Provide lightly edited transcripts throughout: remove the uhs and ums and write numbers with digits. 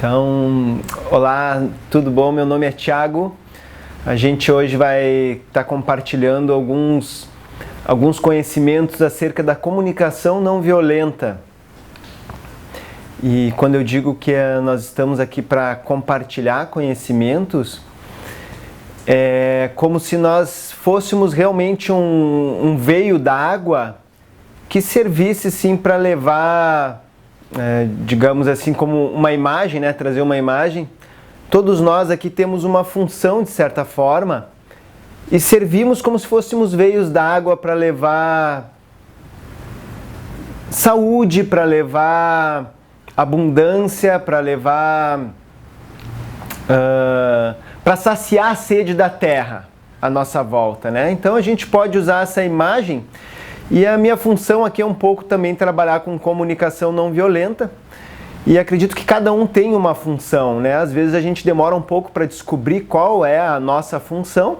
Então, olá, tudo bom? Meu nome é Thiago. A gente hoje vai estar compartilhando alguns conhecimentos acerca da comunicação não violenta. E quando eu digo que nós estamos aqui para compartilhar conhecimentos, é como se nós fôssemos realmente um veio d'água que servisse sim para levar, digamos assim, como uma imagem, né? Trazer uma imagem. Todos nós aqui temos uma função de certa forma e servimos como se fôssemos veios d'água para levar saúde, para levar abundância, para levar para saciar a sede da terra à nossa volta, né? Então a gente pode usar essa imagem. E a minha função aqui é um pouco também trabalhar com comunicação não violenta. E acredito que cada um tem uma função, né? Às vezes a gente demora um pouco para descobrir qual é a nossa função,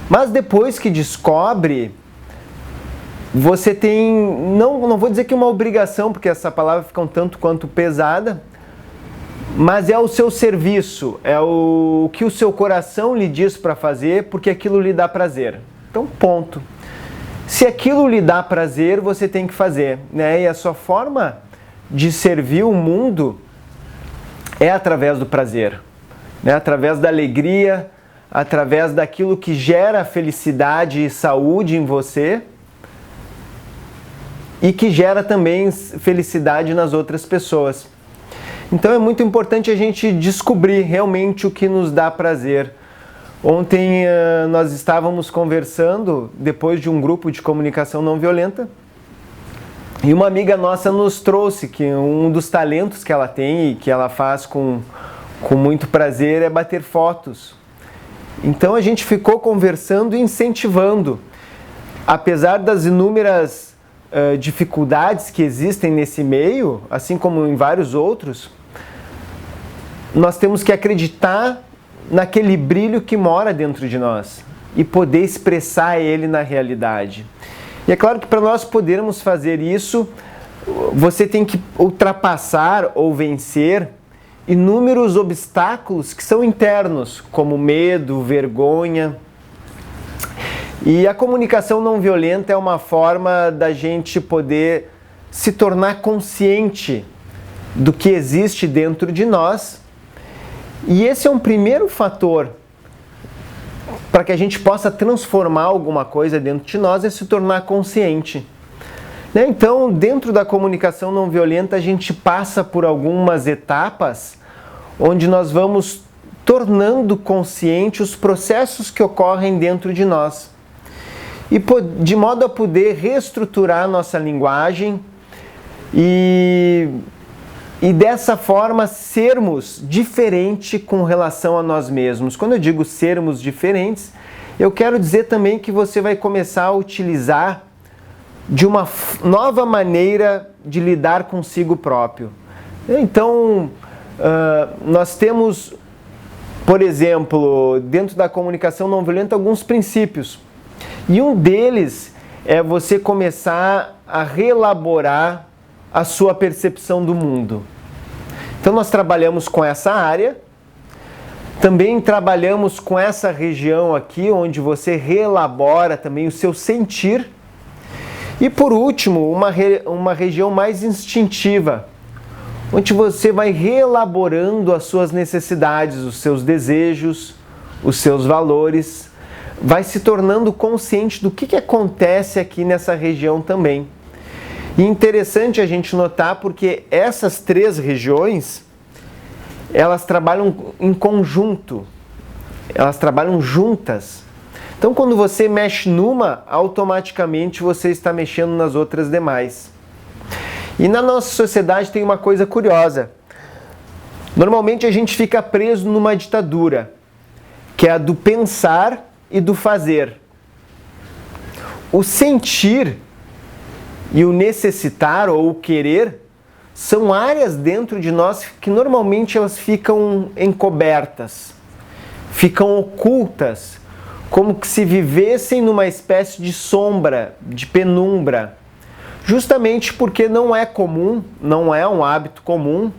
mas depois que descobre, você tem, não vou dizer que uma obrigação, porque essa palavra fica um tanto quanto pesada, mas é o seu serviço, é o que o seu coração lhe diz para fazer, porque aquilo lhe dá prazer. Então, ponto. Se aquilo lhe dá prazer, você tem que fazer, né? E a sua forma de servir o mundo é através do prazer, né? Através da alegria, através daquilo que gera felicidade e saúde em você e que gera também felicidade nas outras pessoas. Então é muito importante a gente descobrir realmente o que nos dá prazer. Ontem nós estávamos conversando, depois de um grupo de comunicação não violenta, e uma amiga nossa nos trouxe que um dos talentos que ela tem e que ela faz com muito prazer é bater fotos. Então a gente ficou conversando e incentivando. Apesar das inúmeras dificuldades que existem nesse meio, assim como em vários outros, nós temos que acreditar naquele brilho que mora dentro de nós e poder expressar ele na realidade. E é claro que para nós podermos fazer isso, você tem que ultrapassar ou vencer inúmeros obstáculos que são internos, como medo, vergonha. E a comunicação não violenta é uma forma da gente poder se tornar consciente do que existe dentro de nós. E esse é um primeiro fator para que a gente possa transformar alguma coisa dentro de nós, é se tornar consciente. Né? Então, dentro da comunicação não violenta, a gente passa por algumas etapas onde nós vamos tornando consciente os processos que ocorrem dentro de nós. E de modo a poder reestruturar nossa linguagem e dessa forma sermos diferentes com relação a nós mesmos. Quando eu digo sermos diferentes, eu quero dizer também que você vai começar a utilizar de uma nova maneira de lidar consigo próprio. Então, nós temos, por exemplo, dentro da comunicação não violenta, alguns princípios. E um deles é você começar a reelaborar a sua percepção do mundo. Então nós trabalhamos com essa área, também trabalhamos com essa região aqui, onde você reelabora também o seu sentir. E por último, uma região mais instintiva, onde você vai reelaborando as suas necessidades, os seus desejos, os seus valores, vai se tornando consciente do que acontece aqui nessa região também. E interessante a gente notar porque essas três regiões, elas trabalham em conjunto, elas trabalham juntas. Então quando você mexe numa, automaticamente você está mexendo nas outras demais. E na nossa sociedade tem uma coisa curiosa. Normalmente a gente fica preso numa ditadura, que é a do pensar e do fazer. O sentir e o necessitar ou o querer são áreas dentro de nós que normalmente elas ficam encobertas, ficam ocultas, como que se vivessem numa espécie de sombra, de penumbra, justamente porque não é comum, não é um hábito comum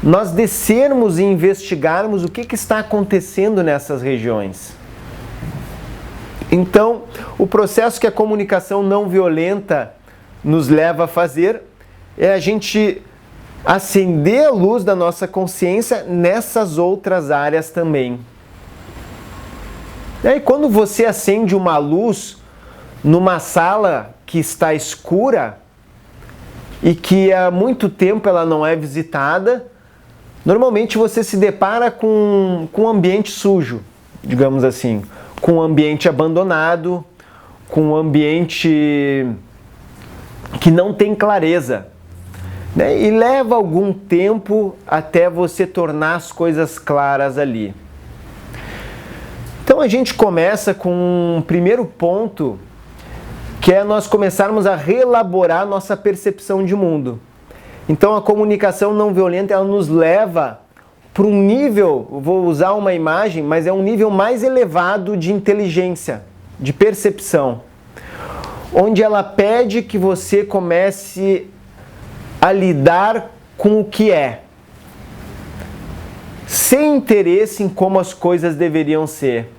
nós descermos e investigarmos o que está acontecendo nessas regiões. Então, o processo que a comunicação não violenta nos leva a fazer é a gente acender a luz da nossa consciência nessas outras áreas também. E aí, quando você acende uma luz numa sala que está escura e que há muito tempo ela não é visitada, normalmente você se depara com um ambiente sujo, digamos assim, com um ambiente abandonado, com um ambiente que não tem clareza, né? E leva algum tempo até você tornar as coisas claras ali. Então a gente começa com um primeiro ponto, que é nós começarmos a reelaborar nossa percepção de mundo. Então a comunicação não violenta, ela nos leva para um nível, vou usar uma imagem, mas é um nível mais elevado de inteligência, de percepção, onde ela pede que você comece a lidar com o que é, sem interesse em como as coisas deveriam ser.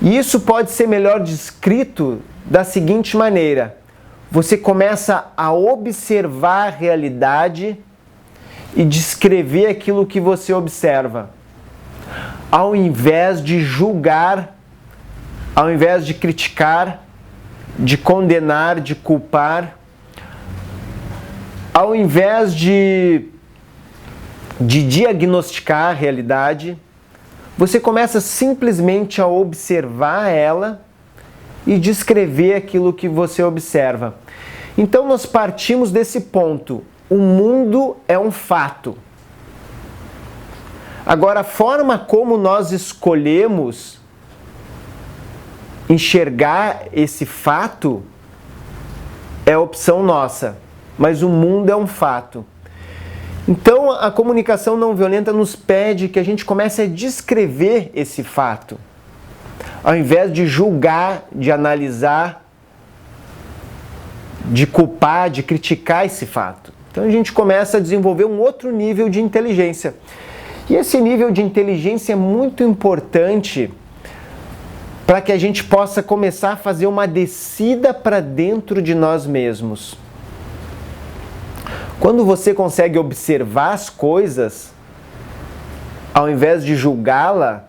E isso pode ser melhor descrito da seguinte maneira: você começa a observar a realidade e descrever aquilo que você observa, ao invés de julgar, ao invés de criticar, de condenar, de culpar, ao invés de diagnosticar a realidade, você começa simplesmente a observar ela e descrever aquilo que você observa. Então nós partimos desse ponto: o mundo é um fato. Agora, a forma como nós escolhemos enxergar esse fato é opção nossa, mas o mundo é um fato. Então, a comunicação não violenta nos pede que a gente comece a descrever esse fato, ao invés de julgar, de analisar, de culpar, de criticar esse fato. Então, a gente começa a desenvolver um outro nível de inteligência. E esse nível de inteligência é muito importante para que a gente possa começar a fazer uma descida para dentro de nós mesmos. Quando você consegue observar as coisas, ao invés de julgá-la,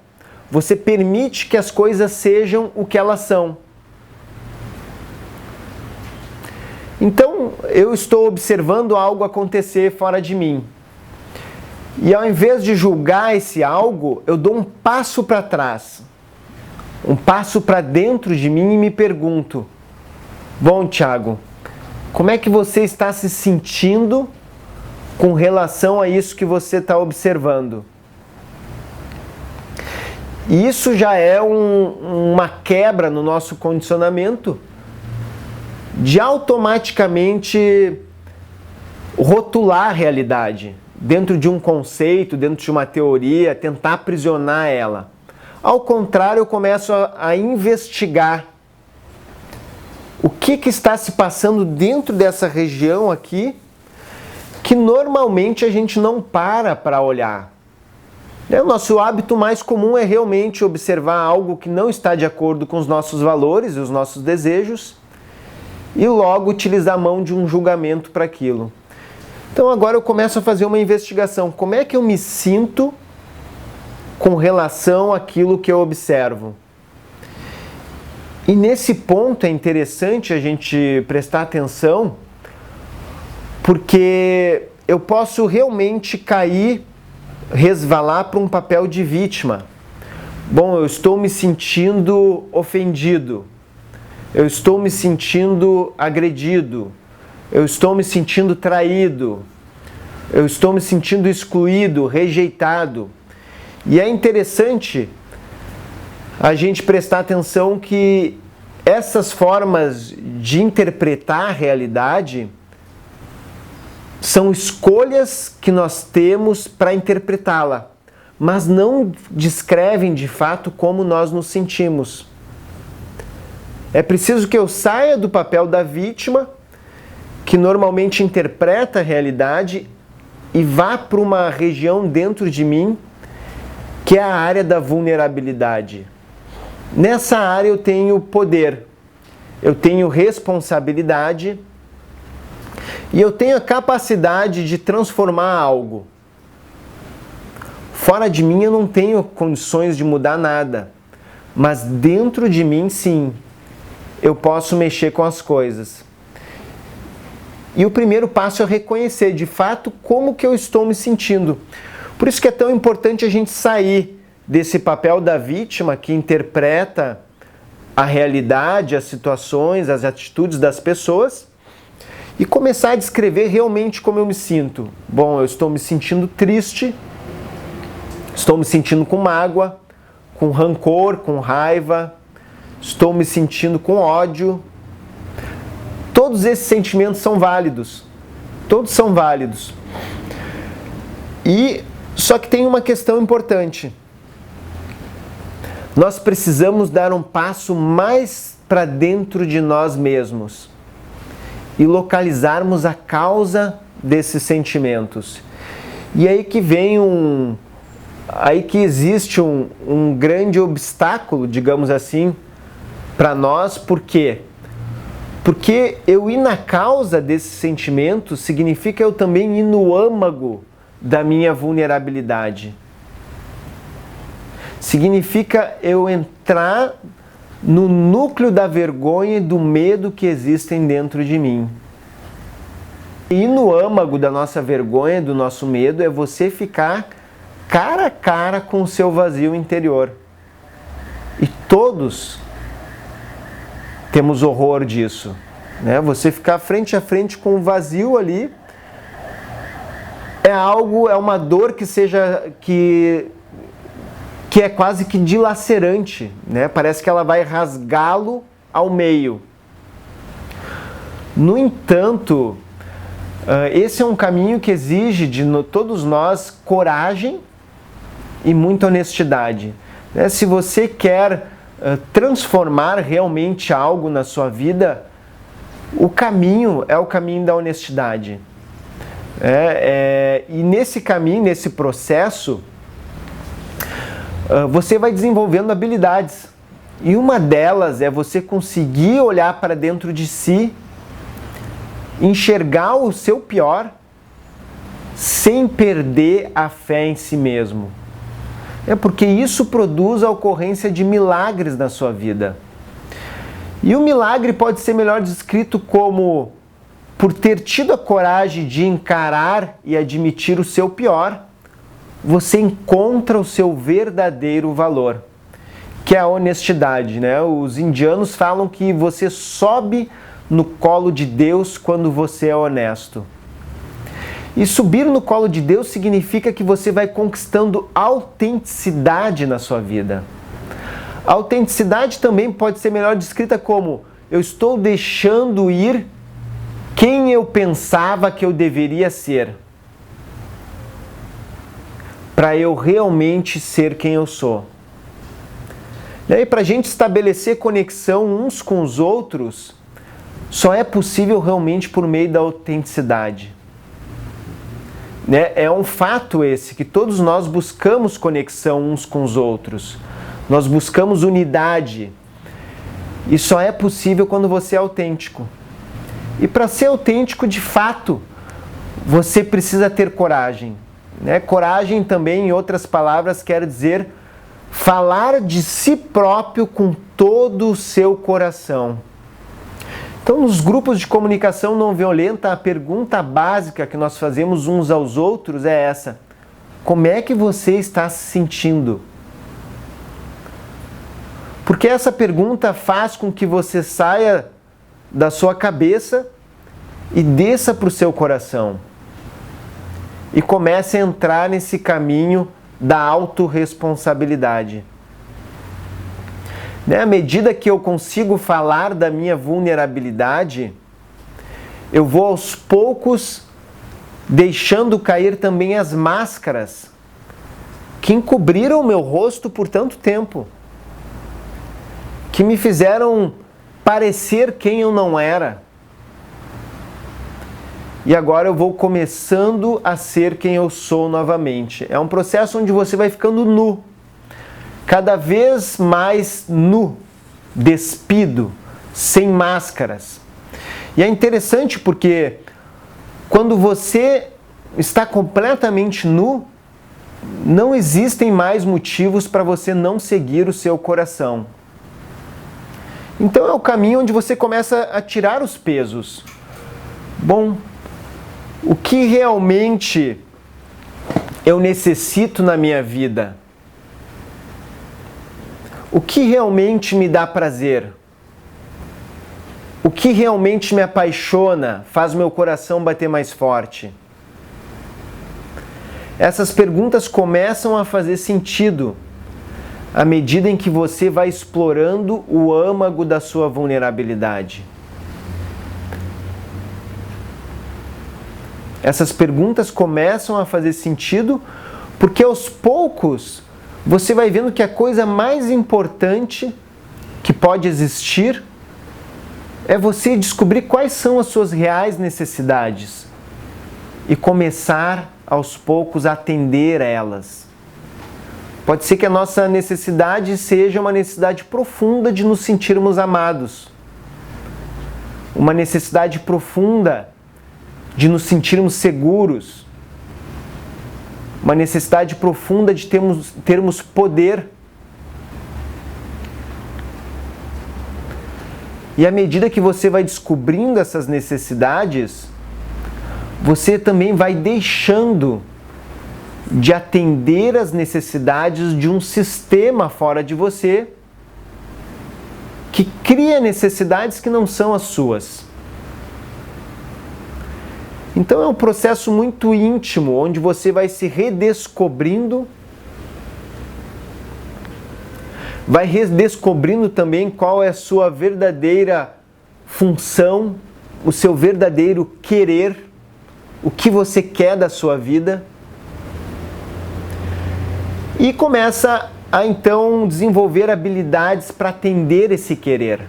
você permite que as coisas sejam o que elas são. Então, eu estou observando algo acontecer fora de mim. E ao invés de julgar esse algo, eu dou um passo para trás, um passo para dentro de mim e me pergunto: bom, Thiago, como é que você está se sentindo com relação a isso que você está observando? E isso já é uma quebra no nosso condicionamento de automaticamente rotular a realidade dentro de um conceito, dentro de uma teoria, tentar aprisionar ela. Ao contrário, eu começo a investigar o que está se passando dentro dessa região aqui, que normalmente a gente não para olhar. O nosso hábito mais comum é realmente observar algo que não está de acordo com os nossos valores e os nossos desejos e logo utilizar a mão de um julgamento para aquilo. Então agora eu começo a fazer uma investigação. Como é que eu me sinto com relação àquilo que eu observo? E nesse ponto é interessante a gente prestar atenção, porque eu posso realmente resvalar para um papel de vítima. Bom, eu estou me sentindo ofendido, eu estou me sentindo agredido, eu estou me sentindo traído, eu estou me sentindo excluído, rejeitado. E é interessante a gente prestar atenção que essas formas de interpretar a realidade são escolhas que nós temos para interpretá-la, mas não descrevem de fato como nós nos sentimos. É preciso que eu saia do papel da vítima, que normalmente interpreta a realidade, e vá para uma região dentro de mim que é a área da vulnerabilidade. Nessa área eu tenho poder, eu tenho responsabilidade e eu tenho a capacidade de transformar algo. Fora de mim eu não tenho condições de mudar nada, mas dentro de mim sim, eu posso mexer com as coisas. E o primeiro passo é reconhecer de fato como que eu estou me sentindo. Por isso que é tão importante a gente sair desse papel da vítima que interpreta a realidade, as situações, as atitudes das pessoas e começar a descrever realmente como eu me sinto. Bom, eu estou me sentindo triste, estou me sentindo com mágoa, com rancor, com raiva, estou me sentindo com ódio. Todos esses sentimentos são válidos. Todos são válidos. E só que tem uma questão importante. Nós precisamos dar um passo mais para dentro de nós mesmos e localizarmos a causa desses sentimentos. E aí que vem aí que existe um grande obstáculo, digamos assim, para nós. Por quê? Porque eu ir na causa desses sentimentos significa eu também ir no âmago da minha vulnerabilidade. Significa eu entrar no núcleo da vergonha e do medo que existem dentro de mim. E no âmago da nossa vergonha, do nosso medo, é você ficar cara a cara com o seu vazio interior. E todos temos horror disso, né? Você ficar frente a frente com o vazio ali é uma dor que é quase que dilacerante, né? Parece que ela vai rasgá-lo ao meio. No entanto, esse é um caminho que exige de todos nós coragem e muita honestidade. Se você quer transformar realmente algo na sua vida, o caminho é o caminho da honestidade. E nesse caminho, nesse processo, você vai desenvolvendo habilidades. E uma delas é você conseguir olhar para dentro de si, enxergar o seu pior, sem perder a fé em si mesmo. Porque isso produz a ocorrência de milagres na sua vida. E o milagre pode ser melhor descrito como, por ter tido a coragem de encarar e admitir o seu pior, você encontra o seu verdadeiro valor, que é a honestidade, né? Os indianos falam que você sobe no colo de Deus quando você é honesto. E subir no colo de Deus significa que você vai conquistando autenticidade na sua vida. A autenticidade também pode ser melhor descrita como: eu estou deixando ir quem eu pensava que eu deveria ser, para eu realmente ser quem eu sou. E aí, para a gente estabelecer conexão uns com os outros, só é possível realmente por meio da autenticidade. É um fato esse, que todos nós buscamos conexão uns com os outros. Nós buscamos unidade. E só é possível quando você é autêntico. E para ser autêntico, de fato, você precisa ter coragem. Coragem também, em outras palavras, quer dizer falar de si próprio com todo o seu coração. Então, nos grupos de comunicação não violenta, a pergunta básica que nós fazemos uns aos outros é essa: como é que você está se sentindo? Porque essa pergunta faz com que você saia da sua cabeça e desça para o seu coração. E comece a entrar nesse caminho da autorresponsabilidade. À medida que eu consigo falar da minha vulnerabilidade, eu vou aos poucos deixando cair também as máscaras que encobriram o meu rosto por tanto tempo, que me fizeram parecer quem eu não era. e agora eu vou começando a ser quem eu sou novamente. É um processo onde você vai ficando nu, cada vez mais nu, despido, sem máscaras. E é interessante porque quando você está completamente nu, não existem mais motivos para você não seguir o seu coração. Então é o caminho onde você começa a tirar os pesos. Bom, o que realmente eu necessito na minha vida? O que realmente me dá prazer? O que realmente me apaixona, faz meu coração bater mais forte? Essas perguntas começam a fazer sentido à medida em que você vai explorando o âmago da sua vulnerabilidade. Essas perguntas começam a fazer sentido porque aos poucos você vai vendo que a coisa mais importante que pode existir é você descobrir quais são as suas reais necessidades e começar aos poucos a atender a elas. Pode ser que a nossa necessidade seja uma necessidade profunda de nos sentirmos amados, uma necessidade profunda de nos sentirmos seguros, uma necessidade profunda de termos poder. E à medida que você vai descobrindo essas necessidades, você também vai deixando de atender às necessidades de um sistema fora de você que cria necessidades que não são as suas. Então é um processo muito íntimo, onde você vai se redescobrindo, vai redescobrindo também qual é a sua verdadeira função, o seu verdadeiro querer, o que você quer da sua vida. E começa a então desenvolver habilidades para atender esse querer.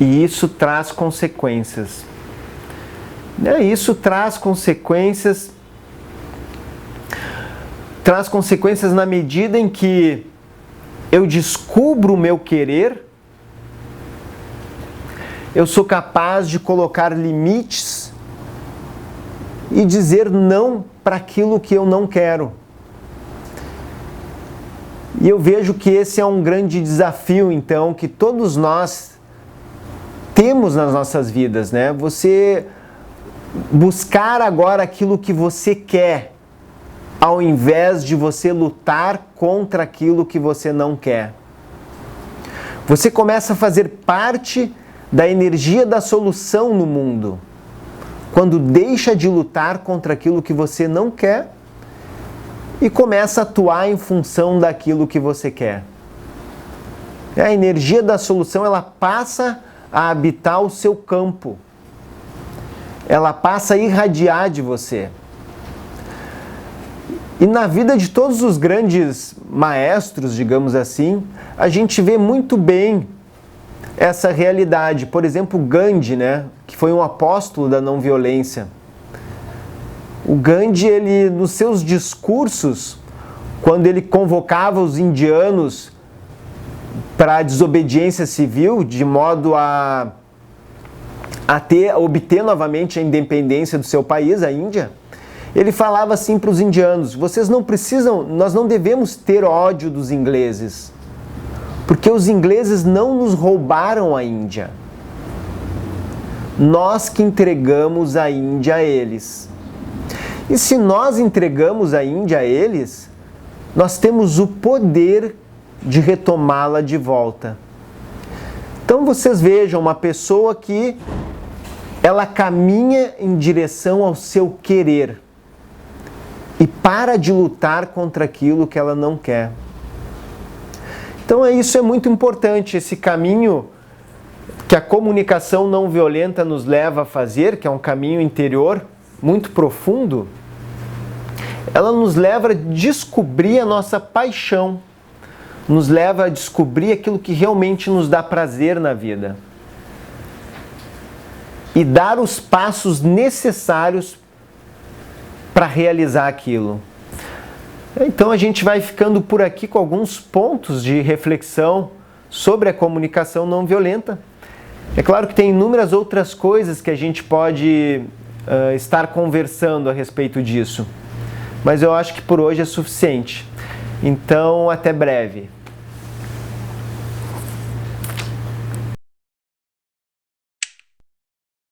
E isso traz consequências. Isso traz consequências na medida em que eu descubro o meu querer, eu sou capaz de colocar limites e dizer não para aquilo que eu não quero. E eu vejo que esse é um grande desafio, então, que todos nós temos nas nossas vidas, né? Você buscar agora aquilo que você quer, ao invés de você lutar contra aquilo que você não quer. Você começa a fazer parte da energia da solução no mundo, quando deixa de lutar contra aquilo que você não quer e começa a atuar em função daquilo que você quer. A energia da solução, ela passa a habitar o seu campo. Ela passa a irradiar de você. E na vida de todos os grandes maestros, digamos assim, a gente vê muito bem essa realidade. Por exemplo, Gandhi, né, que foi um apóstolo da não violência. O Gandhi, ele, nos seus discursos, quando ele convocava os indianos para a desobediência civil, de modo a obter novamente a independência do seu país, a Índia, ele falava assim para os indianos: nós não devemos ter ódio dos ingleses, porque os ingleses não nos roubaram a Índia. Nós que entregamos a Índia a eles. E se nós entregamos a Índia a eles, nós temos o poder de retomá-la de volta. Então vocês vejam, uma pessoa que ela caminha em direção ao seu querer e para de lutar contra aquilo que ela não quer. Então isso é muito importante, esse caminho que a comunicação não violenta nos leva a fazer, que é um caminho interior muito profundo, ela nos leva a descobrir a nossa paixão. nos leva a descobrir aquilo que realmente nos dá prazer na vida e dar os passos necessários para realizar aquilo. Então a gente vai ficando por aqui com alguns pontos de reflexão sobre a comunicação não violenta. É claro que tem inúmeras outras coisas que a gente pode estar conversando a respeito disso, mas eu acho que por hoje é suficiente. Então, até breve.